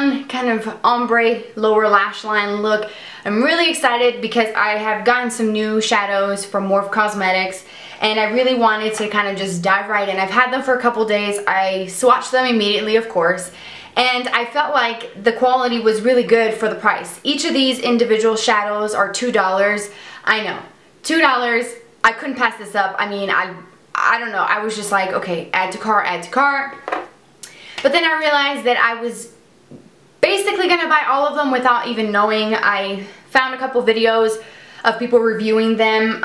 fun kind of ombre lower lash line look. I'm really excited because I have gotten some new shadows from Morphe Cosmetics and I really wanted to kind of just dive right in. I've had them for a couple days. I swatched them immediately, of course, and I felt like the quality was really good for the price. Each of these individual shadows are $2. I know, $2. I couldn't pass this up. I mean, I don't know. I was just like, okay, add to cart, add to cart. But then I realized that I was basically gonna buy all of them without even knowing. I found a couple videos of people reviewing them,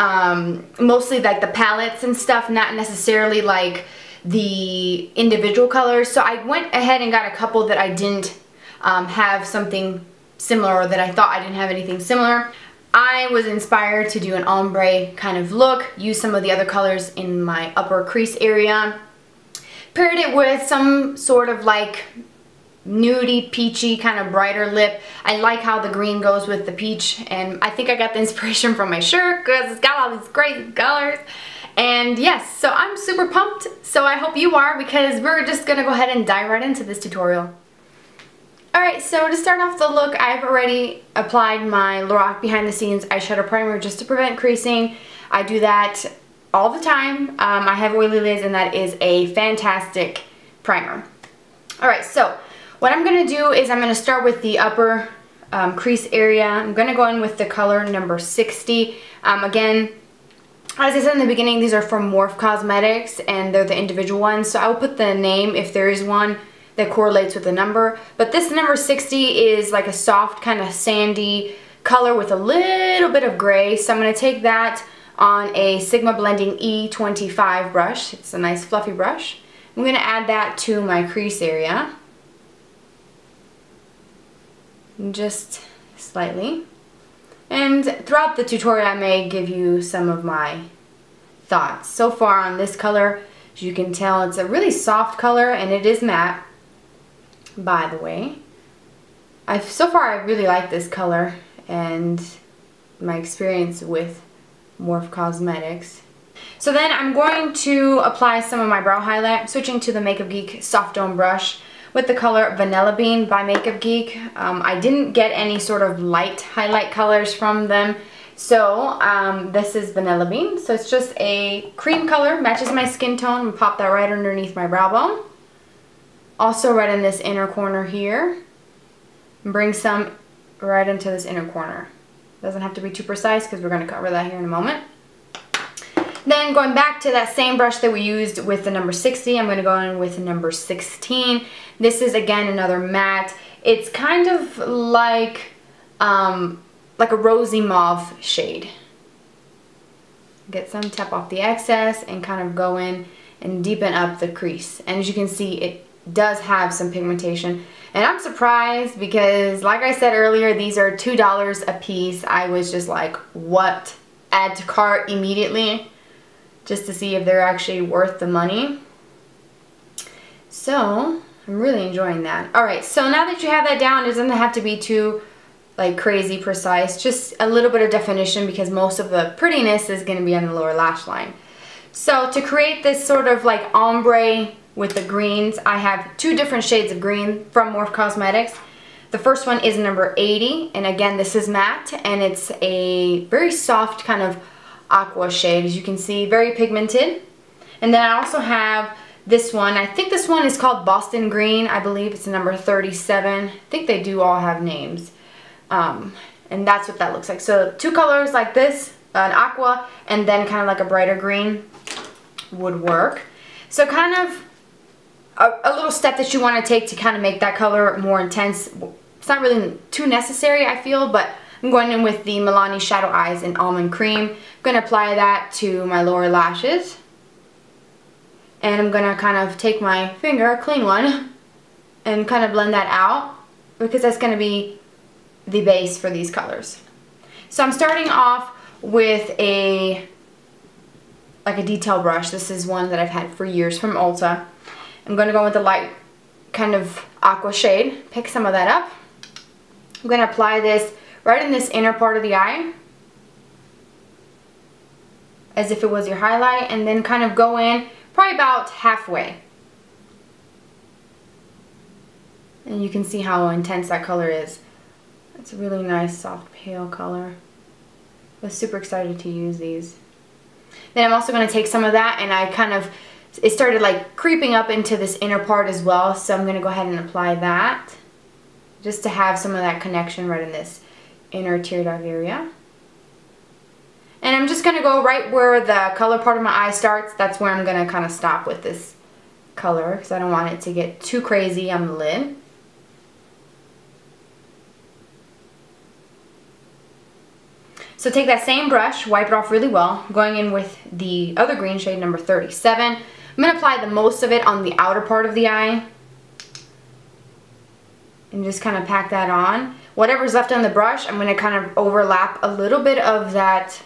mostly like the palettes and stuff, not necessarily like the individual colors. So I went ahead and got a couple that I didn't have something similar, or that I thought I didn't have anything similar. I was inspired to do an ombre kind of look, use some of the other colors in my upper crease area, paired it with some sort of like nudie, peachy, kind of brighter lip. I like how the green goes with the peach, and I think I got the inspiration from my shirt because it's got all these crazy colors. And yes, so I'm super pumped, so I hope you are, because we're just gonna go ahead and dive right into this tutorial. Alright, so to start off the look, I've already applied my LORAC Behind the Scenes eyeshadow primer just to prevent creasing. I do that all the time. I have oily lids and that is a fantastic primer. Alright, so what I'm going to do is I'm going to start with the upper crease area. I'm going to go in with the color number 60. Again, as I said in the beginning, these are from Morphe Cosmetics and they're the individual ones. So I will put the name if there is one that correlates with the number. But this number 60 is like a soft kind of sandy color with a little bit of gray. So I'm going to take that on a Sigma Blending E25 brush. It's a nice fluffy brush. I'm going to add that to my crease area. Just slightly. And throughout the tutorial I may give you some of my thoughts. So far on this color, as you can tell, it's a really soft color and it is matte, by the way. So far I really like this color and my experience with Morphe Cosmetics. So then I'm going to apply some of my brow highlight. I'm switching to the Makeup Geek Soft Dome brush with the color Vanilla Bean by Makeup Geek. I didn't get any sort of light highlight colors from them. So this is Vanilla Bean. So it's just a cream color, matches my skin tone. I'm gonna pop that right underneath my brow bone. Also right in this inner corner here. And bring some right into this inner corner. Doesn't have to be too precise because we're going to cover that here in a moment. Then going back to that same brush that we used with the number 60, I'm going to go in with the number 16. This is again another matte. It's kind of like a rosy mauve shade. Get some, tap off the excess and kind of go in and deepen up the crease. And as you can see, it does have some pigmentation. And I'm surprised because, like I said earlier, these are $2 a piece. I was just like, what? Add to cart immediately just to see if they're actually worth the money. So I'm really enjoying that. Alright, so now that you have that down, it doesn't have to be too like crazy precise. Just a little bit of definition because most of the prettiness is going to be on the lower lash line. So to create this sort of like ombre with the greens, I have two different shades of green from Morphe Cosmetics. The first one is number 80, and again this is matte, and it's a very soft kind of aqua shade, as you can see, very pigmented. And then I also have this one. I think this one is called Boston Green. I believe it's number 37. I think they do all have names. And that's what that looks like. So two colors like this, an aqua, and then kind of like a brighter green would work. So kind of a little step that you want to take to kind of make that color more intense. It's not really too necessary, I feel, but I'm going in with the Milani Shadow Eyez in Almond Cream. I'm going to apply that to my lower lashes. And I'm going to kind of take my finger, a clean one, and kind of blend that out because that's going to be the base for these colors. So I'm starting off with a detail brush. This is one that I've had for years from Ulta. I'm going to go with the light kind of aqua shade. Pick some of that up. I'm going to apply this right in this inner part of the eye, as if it was your highlight, and then kind of go in probably about halfway. And you can see how intense that color is. It's a really nice, soft, pale color. I was super excited to use these. Then I'm also going to take some of that, and it started like creeping up into this inner part as well. So I'm going to go ahead and apply that, just to have some of that connection right in this inner tear duct area. And I'm just going to go right where the color part of my eye starts. That's where I'm going to kind of stop with this color, because I don't want it to get too crazy on the lid. So take that same brush, wipe it off really well, going in with the other green shade, number 37. I'm going to apply the most of it on the outer part of the eye. And just kind of pack that on. Whatever's left on the brush, I'm going to kind of overlap a little bit of that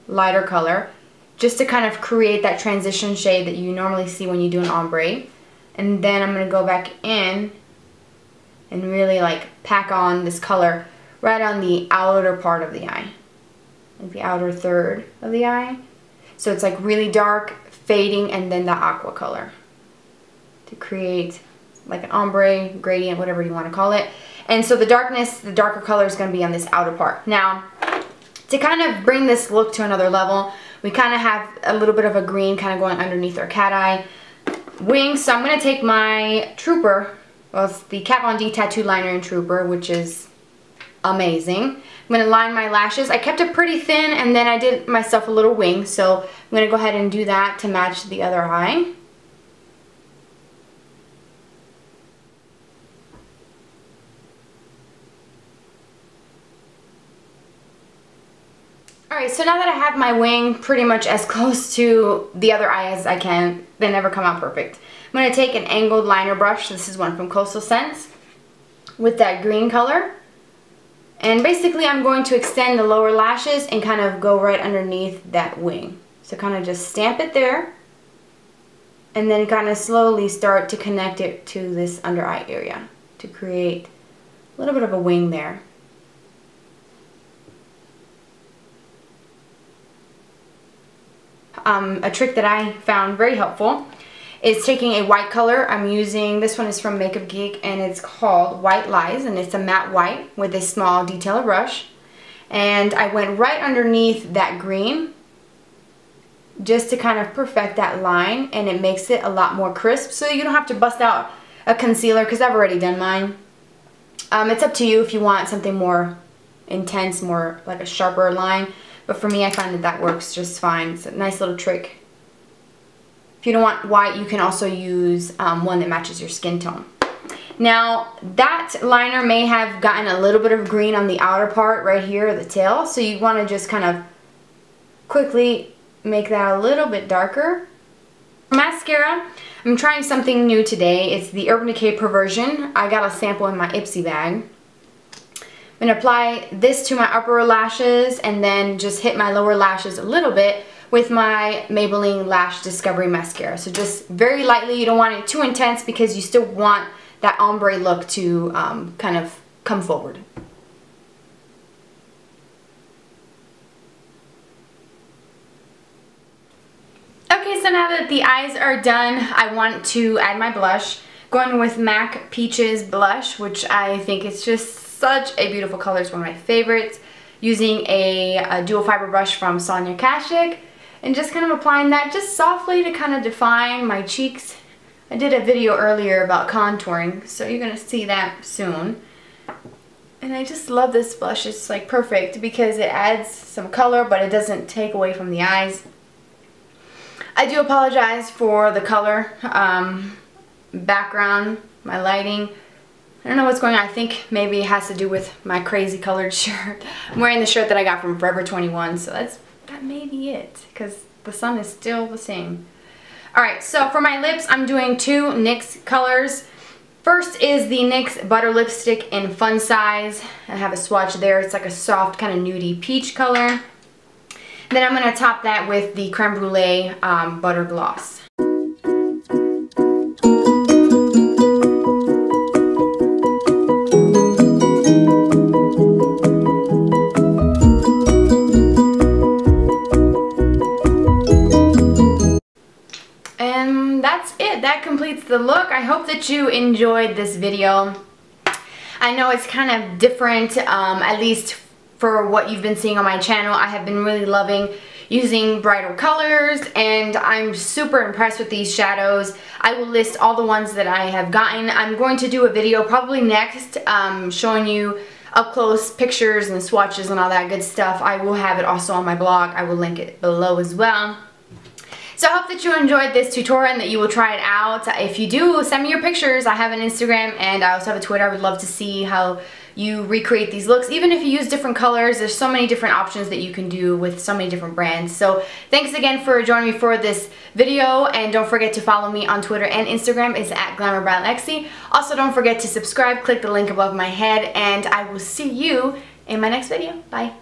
lighter color, just to kind of create that transition shade that you normally see when you do an ombre. And then I'm going to go back in and really like pack on this color right on the outer part of the eye. Like the outer third of the eye. So it's like really dark, fading, and then the aqua color to create like an ombre, gradient, whatever you want to call it. And so the darkness, the darker color is going to be on this outer part. Now, to kind of bring this look to another level, we kind of have a little bit of a green kind of going underneath our cat eye wing. So I'm going to take my Trooper, well, it's the Kat Von D Tattoo Liner in Trooper, which is amazing. I'm going to line my lashes. I kept it pretty thin, and then I did myself a little wing, so I'm going to go ahead and do that to match the other eye. Alright, so now that I have my wing pretty much as close to the other eye as I can, they never come out perfect. I'm going to take an angled liner brush. This is one from Coastal Scents with that green color. And basically I'm going to extend the lower lashes and kind of go right underneath that wing. So kind of just stamp it there, and then kind of slowly start to connect it to this under eye area to create a little bit of a wing there. A trick that I found very helpful is taking a white color. I'm using, this one is from Makeup Geek, and it's called White Lies, and it's a matte white with a small detailer brush. And I went right underneath that green just to kind of perfect that line, and it makes it a lot more crisp, so you don't have to bust out a concealer, because I've already done mine. It's up to you if you want something more intense, more like a sharper line, but for me I find that that works just fine. It's a nice little trick. If you don't want white, you can also use one that matches your skin tone. Now, that liner may have gotten a little bit of green on the outer part right here, the tail, so you want to just kind of quickly make that a little bit darker. Mascara, I'm trying something new today. It's the Urban Decay Perversion. I got a sample in my Ipsy bag. I'm going to apply this to my upper lashes and then just hit my lower lashes a little bit with my Maybelline Lash Discovery Mascara. So just very lightly, you don't want it too intense because you still want that ombre look to kind of come forward. Okay, so now that the eyes are done, I want to add my blush. Going with MAC Peaches blush, which I think is just such a beautiful color. It's one of my favorites. Using a dual fiber brush from Sonia Kashuk, and just kind of applying that just softly to kind of define my cheeks. I did a video earlier about contouring, so you're going to see that soon. And I just love this blush. It's like perfect because it adds some color, but it doesn't take away from the eyes. I do apologize for the color background, my lighting. I don't know what's going on. I think maybe it has to do with my crazy colored shirt. I'm wearing the shirt that I got from Forever 21, so that may be it, because the sun is still the same. Alright, so for my lips, I'm doing two NYX colors. First is the NYX Butter Lipstick in Fun Size. I have a swatch there. It's like a soft kind of nudie peach color. Then I'm going to top that with the Creme Brûlée Butter Gloss. And that's it. That completes the look. I hope that you enjoyed this video. I know it's kind of different, at least for what you've been seeing on my channel. I have been really loving using brighter colors, and I'm super impressed with these shadows. I will list all the ones that I have gotten. I'm going to do a video probably next showing you up close pictures and swatches and all that good stuff. I will have it also on my blog. I will link it below as well. So I hope that you enjoyed this tutorial and that you will try it out. If you do, send me your pictures. I have an Instagram and I also have a Twitter. I would love to see how you recreate these looks. Even if you use different colors, there's so many different options that you can do with so many different brands. So thanks again for joining me for this video, and don't forget to follow me on Twitter and Instagram. It's at GlamourByLexi. Also, don't forget to subscribe. Click the link above my head, and I will see you in my next video. Bye.